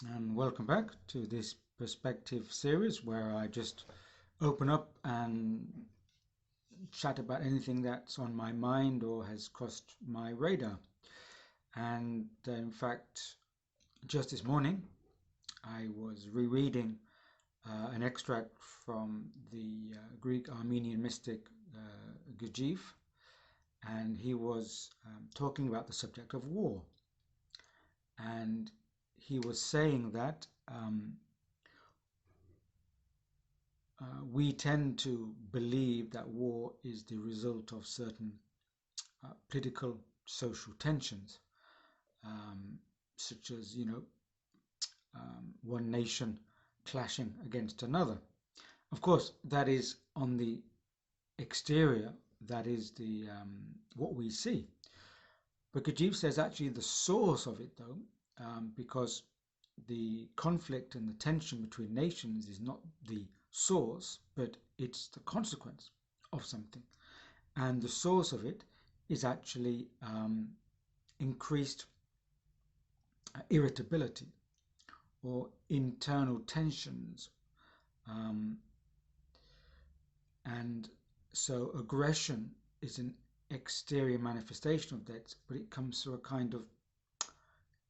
And welcome back to this perspective series where I just open up and chat about anything that's on my mind or has crossed my radar. And in fact, just this morning, I was rereading an extract from the Greek Armenian mystic Gurdjieff, and he was talking about the subject of war. And he was saying that we tend to believe that war is the result of certain political, social tensions, um, such as, one nation clashing against another. Of course, that is on the exterior, that is the what we see. But Gurdjieff says actually the source of it, though, because the conflict and the tension between nations is not the source, but it's the consequence of something. And the source of it is actually increased irritability or internal tensions. Um, and so aggression is an exterior manifestation of that, but it comes through a kind of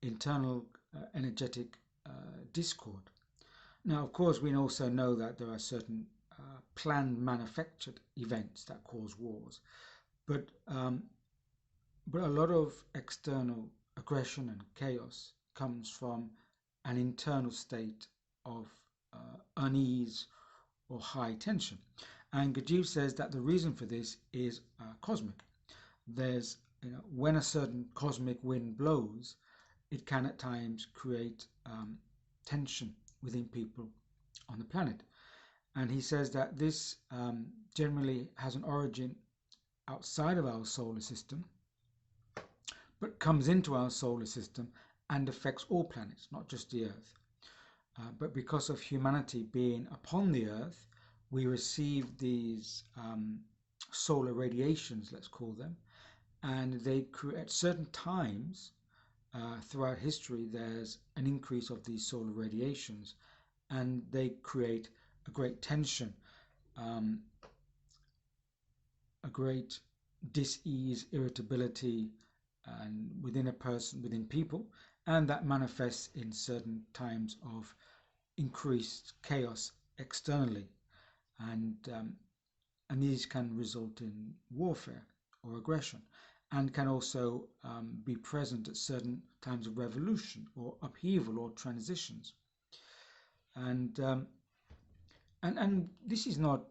internal energetic discord. Now, of course, we also know that there are certain planned, manufactured events that cause wars, but a lot of external aggression and chaos comes from an internal state of unease or high tension. And Gurdjieff says that the reason for this is cosmic. There's, when a certain cosmic wind blows, it can at times create tension within people on the planet. And he says that this generally has an origin outside of our solar system, but comes into our solar system and affects all planets, not just the Earth. But because of humanity being upon the Earth, we receive these solar radiations, let's call them, and they create at certain times throughout history. There's an increase of these solar radiations, and they create a great tension, um, a great dis-ease, irritability, and within a person, within people, and that manifests in certain times of increased chaos externally, and um, and these can result in warfare or aggression, and can also be present at certain times of revolution or upheaval or transitions, and and this is not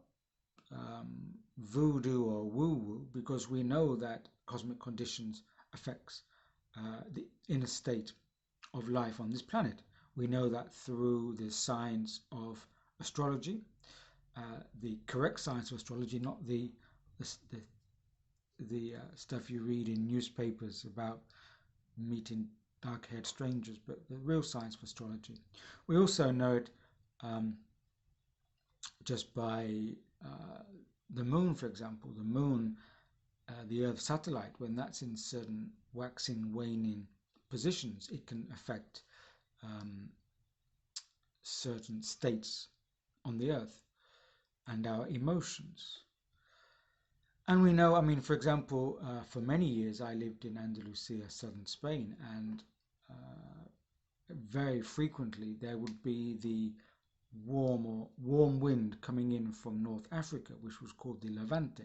voodoo or woo-woo, because we know that cosmic conditions affects the inner state of life on this planet. We know that through the science of astrology, the correct science of astrology, not the stuff you read in newspapers about meeting dark-haired strangers, but the real science of astrology. We also know it um, just by the moon, for example. The moon, the Earth satellite, when that's in certain waxing, waning positions, it can affect um, certain states on the Earth and our emotions. And we know, I mean, for example, for many years I lived in Andalusia, southern Spain, and very frequently there would be the warm wind coming in from North Africa, which was called the Levante.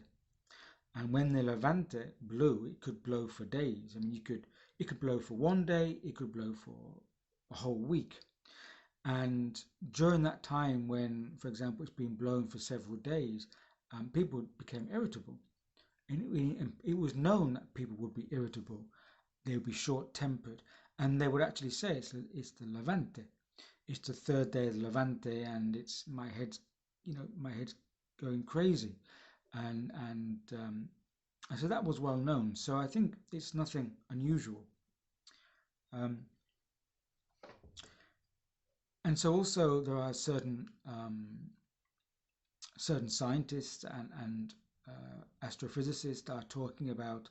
And when the Levante blew, it could blow for days. I mean, it could blow for one day, it could blow for a whole week. And during that time, when, for example, it's been blown for several days, people became irritable. And it was known that people would be irritable, they would be short-tempered, and they would actually say it's the Levante. It's the third day of the Levante, and it's my head's going crazy, and so that was well known. So I think it's nothing unusual. Um, and so also there are certain scientists and astrophysicists are talking about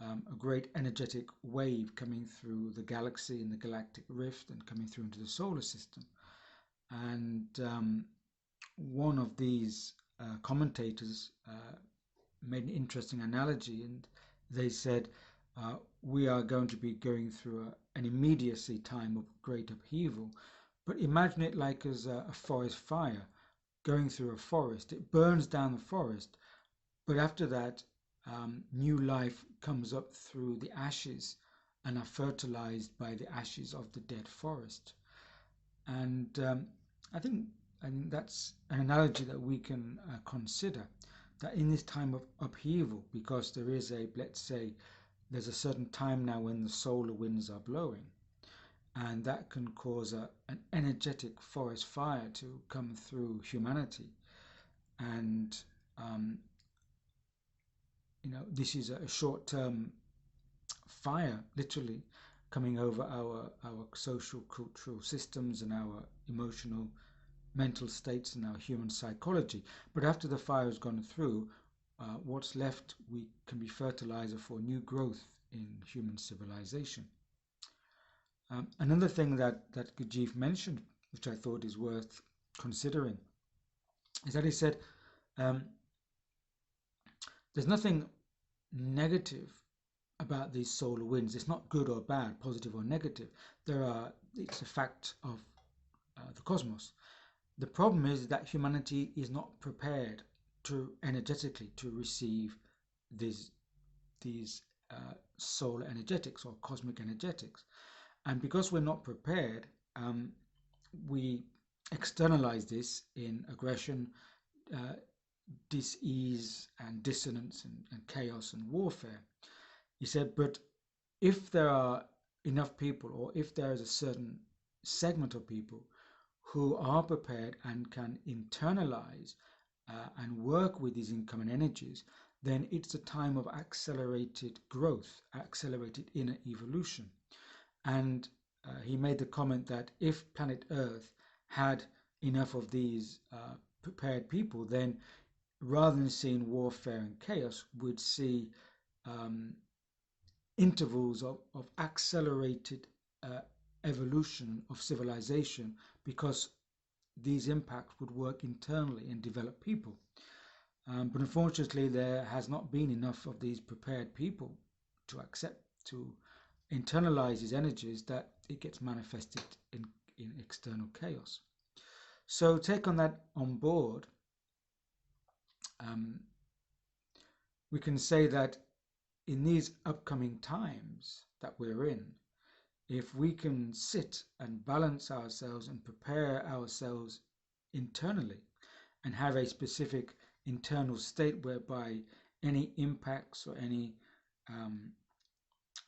a great energetic wave coming through the galaxy and the galactic rift and coming through into the solar system. And one of these commentators made an interesting analogy, and they said, we are going to be going through an immediacy time of great upheaval, but imagine it like as a forest fire going through a forest. It burns down the forest, but after that, new life comes up through the ashes and are fertilized by the ashes of the dead forest. And I think that's an analogy that we can consider, that in this time of upheaval, because there is let's say, there's a certain time now when the solar winds are blowing, and that can cause an energetic forest fire to come through humanity. And this is a short-term fire, literally, coming over our social cultural systems and our emotional mental states and our human psychology. But after the fire has gone through, what's left can be fertilizer for new growth in human civilization. Another thing that Gurdjieff mentioned, which I thought is worth considering, is that he said there's nothing negative about these solar winds. It's not good or bad, positive or negative. It's a fact of the cosmos. The problem is that humanity is not prepared energetically to receive these solar energetics or cosmic energetics. And because we're not prepared, we externalize this in aggression, dis-ease and dissonance and chaos and warfare. He said, but if there are enough people, or if there is a certain segment of people who are prepared and can internalize and work with these incoming energies, then it's a time of accelerated growth, accelerated inner evolution. And he made the comment that if planet Earth had enough of these prepared people, then rather than seeing warfare and chaos, we'd see intervals of accelerated evolution of civilization, because these impacts would work internally and develop people. But unfortunately, there has not been enough of these prepared people to internalize these energies, that it gets manifested in external chaos. So take on that on board. We can say that in these upcoming times that we're in, if we can sit and balance ourselves and prepare ourselves internally and have a specific internal state whereby any impacts or any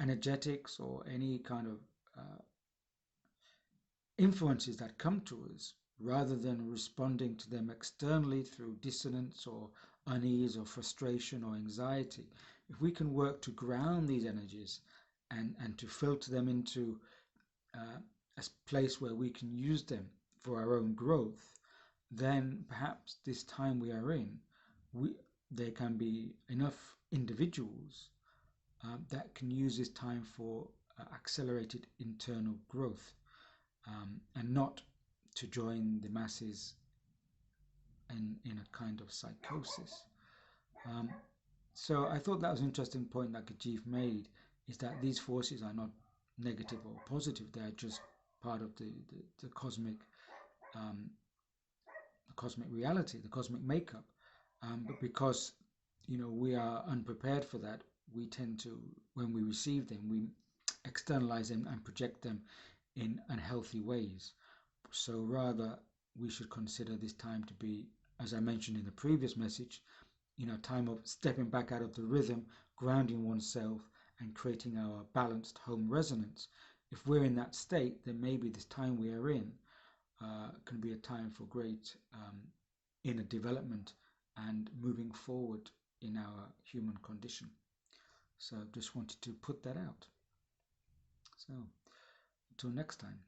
energetics or any kind of influences that come to us, rather than responding to them externally through dissonance or unease or frustration or anxiety, if we can work to ground these energies and to filter them into a place where we can use them for our own growth, then perhaps this time we are in, there can be enough individuals that can use this time for accelerated internal growth, and not to join the masses in a kind of psychosis. So I thought that was an interesting point that Gurdjieff made, is that these forces are not negative or positive, they're just part of the cosmic reality, the cosmic makeup. But because we are unprepared for that, we tend to, when we receive them, we externalize them and project them in unhealthy ways. So rather, we should consider this time to be, as I mentioned in the previous message, a time of stepping back out of the rhythm, grounding oneself, and creating our balanced home resonance. If we're in that state, then maybe this time we are in can be a time for great inner development and moving forward in our human condition. So just wanted to put that out. So until next time.